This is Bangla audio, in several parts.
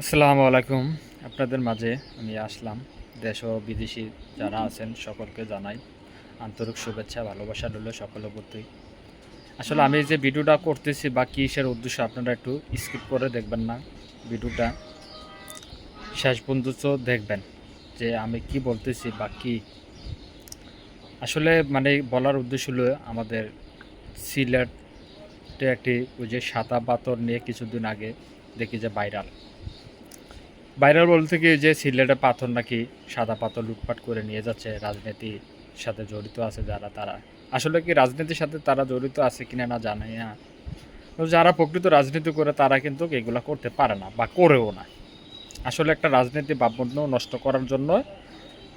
আসসালামু আলাইকুম। আপনাদের মাঝে আমি আসলাম। দেশ ও বিদেশি যারা আছেন সকলকে জানাই আন্তরিক শুভেচ্ছা, ভালোবাসা রইল সকলের প্রতি। আসলে আমি যে ভিডিওটা করতেছি বা কিসের উদ্দেশ্য আপনারা একটু স্কিপ করে দেখবেন না। ভিডিওটা শেষ পর্যন্ত দেখবেন যে আমি কি বলতেছি বা কি। আসলে মানে বলার উদ্দেশ্য হলো আমাদের সিলেটে একটি ওই যে সাদা পাথর নিয়ে কিছুদিন আগে দেখি যে ভাইরাল বলতে কি যে সিলেটে পাথর নাকি সাদা পাথর লুটপাট করে নিয়ে যাচ্ছে, রাজনীতির সাথে জড়িত আছে যারা তারা। আসলে কি রাজনীতির সাথে তারা জড়িত আছে কিনা না জানি না। তো যারা প্রকৃত রাজনীতি করে তারা কিন্তু এগুলো করতে পারে না বা করেও না। আসলে একটা রাজনীতি ভাবমূর্তি নষ্ট করার জন্য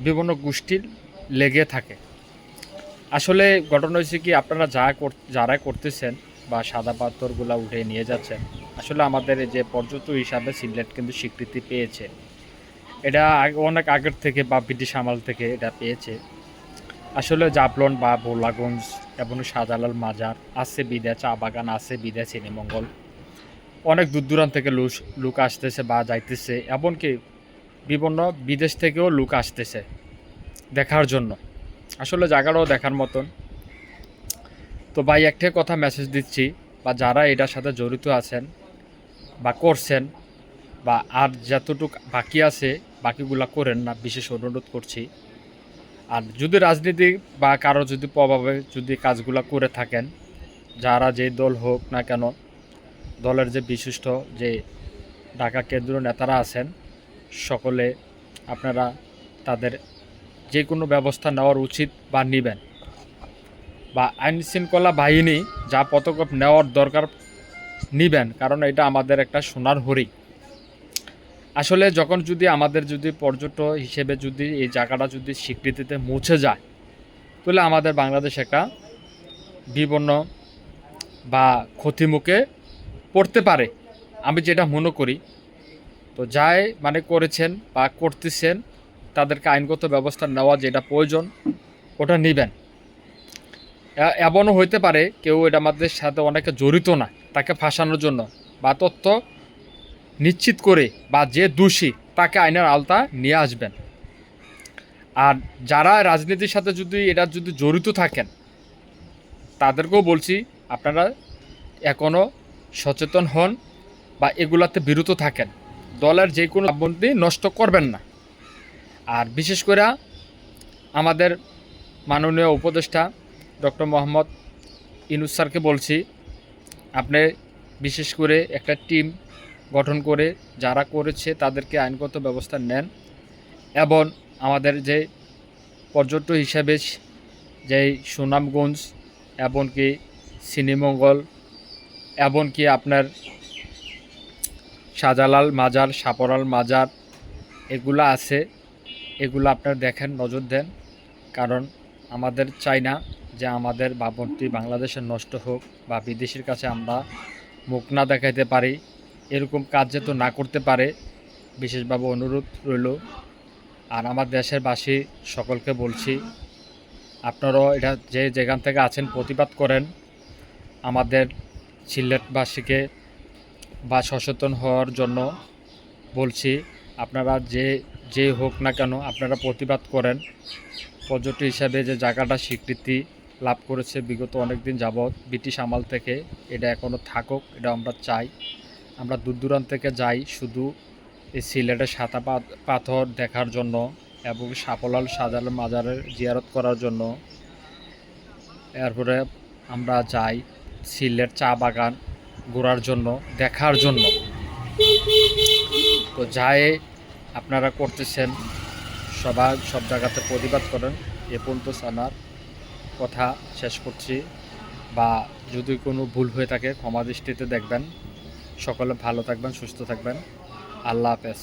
বিভিন্ন গোষ্ঠীর লেগে থাকে। আসলে ঘটনা হয়েছে কি আপনারা যারা করতেছেন বা সাদা পাথরগুলা উঠে নিয়ে যাচ্ছেন, আসলে আমাদের এই যে পর্যটন হিসাবে সিলেট কিন্তু স্বীকৃতি পেয়েছে। এটা অনেক আগের থেকে বা ব্রিটিশ আমল থেকে এটা পেয়েছে। আসলে জাফলং বা ভোলাগঞ্জ এবং শাহজালাল মাজার আছে বিদায়, চা বাগান আছে বিদায়, শ্রীমঙ্গল অনেক দূর দূরান্ত থেকে লোক আসতেছে বা যাইতেছে, এমনকি বিভিন্ন বিদেশ থেকেও লোক আসতেছে দেখার জন্য। আসলে জায়গাটাও দেখার মতন। তো ভাই একটাই কথা মেসেজ দিচ্ছি, বা যারা এটার সাথে জড়িত আছেন বা করছেন বা আর যতটুকু বাকি আছে বাকিগুলা করেন না, বিশেষ অনুরোধ করছি। আর যদি রাজনীতি বা কারো যদি প্রভাবে যদি কাজগুলো করে থাকেন, যারা যে দল হোক না কেন, দলের যে বিশিষ্ট যে ঢাকা কেন্দ্রীয় নেতারা আছেন, সকলে আপনারা তাদের যে কোনো ব্যবস্থা নেওয়ার উচিত বা নেবেন, বা আইন শৃঙ্খলা বাহিনী যা পদক্ষেপ নেওয়ার দরকার নেবেন, কারণ এটা আমাদের একটা সোনার হরিণ। আসলে যখন যদি আমাদের যদি পর্যটক হিসেবে যদি এই জায়গাটা যদি স্বীকৃতিতে মুছে যায়, তাহলে আমাদের বাংলাদেশ একটা বিপন্ন বা ক্ষতিমুখে পড়তে পারে, আমি যেটা মনে করি। তো যাই মানে করেছেন বা করতেছেন, তাদেরকে আইনগত ব্যবস্থা নেওয়া যেটা প্রয়োজন ওটা নেবেন। এমনও হইতে পারে কেউ এটা আমাদের সাথে অনেকে জড়িত না, তাকে ফাঁসানোর জন্য বা তথ্য নিশ্চিত করে বা যে দোষী তাকে আইনের আওতা নিয়ে আসবেন। আর যারা রাজনীতির সাথে যদি এটা যদি জড়িত থাকেন, তাদেরকেও বলছি আপনারা এখনও সচেতন হন বা এগুলাতে বিরত থাকেন। দলের যে কোনো ভাবমূর্তি নষ্ট করবেন না। আর বিশেষ করে আমাদের মাননীয় উপদেষ্টা ডক্টর মোহাম্মদ ইউনূস স্যারকে বলছি, আপনি বিশেষ করে একটা টিম গঠন করে যারা করেছে তাদেরকে আইনগত ব্যবস্থা নেন, এবং আমাদের যে পর্যটক হিসাবে যেই সুনামগঞ্জ এমনকি শ্রীমঙ্গল এমনকি আপনার শাহজালাল মাজার, সাপরাল মাজার এগুলো আছে, এগুলো আপনারা দেখেন, নজর দেন। কারণ আমাদের চাই না যে আমাদের ভাবমূর্তি বাংলাদেশের নষ্ট হোক বা বিদেশির কাছে আমরা মুখ না দেখাইতে পারি, এরকম কাজ যাতে না করতে পারে বিশেষভাবে অনুরোধ রইল। আর আমার দেশের বাসী সকলকে বলছি, আপনারাও এটা যে যেখান থেকে আছেন প্রতিবাদ করেন। আমাদের সিলেটবাসীকে বা সচেতন হওয়ার জন্য বলছি, আপনারা যে হোক না কেন আপনারা প্রতিবাদ করেন। পর্যটক হিসাবে যে জায়গাটা স্বীকৃতি লাভ করেছে বিগত অনেক দিন যাবৎ ব্রিটিশ আমল থেকে, এটা এখনও থাকুক, এটা আমরা চাই। আমরা দূর দূরান্ত থেকে যাই শুধু এই সিলেটের সাদা পাথর দেখার জন্য এবং সাপলাল শাহজালাল মাজারের জিয়ারত করার জন্য। এরপরে আমরা যাই সিলেট চা বাগান ঘোরার জন্য, দেখার জন্য। তো যাই আপনারা করতেছেন, সব জায়গাতে প্রতিবাদ করেন। এ পর্যন্ত সানার কথা শেষ করছি, বা যদি কোনো ভুল হয়ে থাকে ক্ষমা দৃষ্টিতে দেখবেন। সকলে ভালো থাকবেন, সুস্থ থাকবেন। আল্লাহ হাফেজ।